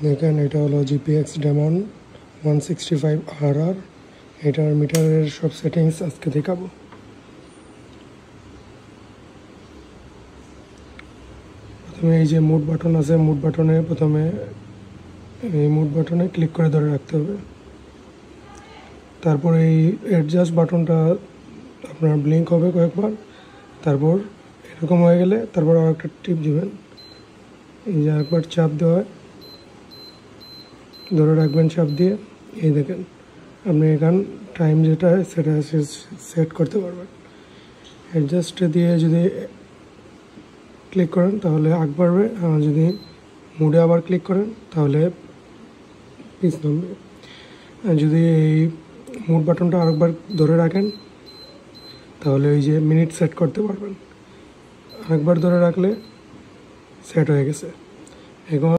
দেখেন এটা হলো GPX Demon 165RR। এটার মিটারের সব সেটিংস আজকে দেখাবো। প্রথমে এই যে মুড বাটন আছে, মুড বাটনে প্রথমে এই মুড বাটনে ক্লিক করে ধরে রাখতে হবে। তারপর এই অ্যাডজাস্ট বাটনটা আপনার ব্লিঙ্ক হবে কয়েকবার। তারপর এরকম হয়ে গেলে তারপর আর একটা টিপ দিবেন। এই যে একবার চাপ দেওয়া হয়, ধরে রাখবেন চাপ দিয়ে। এই দেখেন আপনি এখান টাইম যেটা সেটা সেট করতে পারবেন। অ্যাডজাস্টে দিয়ে যদি ক্লিক করেন তাহলে আগ বাড়বে, আর যদি মুডে আবার ক্লিক করেন তাহলে পিছ নামবে। যদি এই মুড বাটনটা আরেকবার ধরে রাখেন তাহলে ওই যে মিনিট সেট করতে পারবেন। আরেকবার ধরে রাখলে সেট হয়ে গেছে। এখন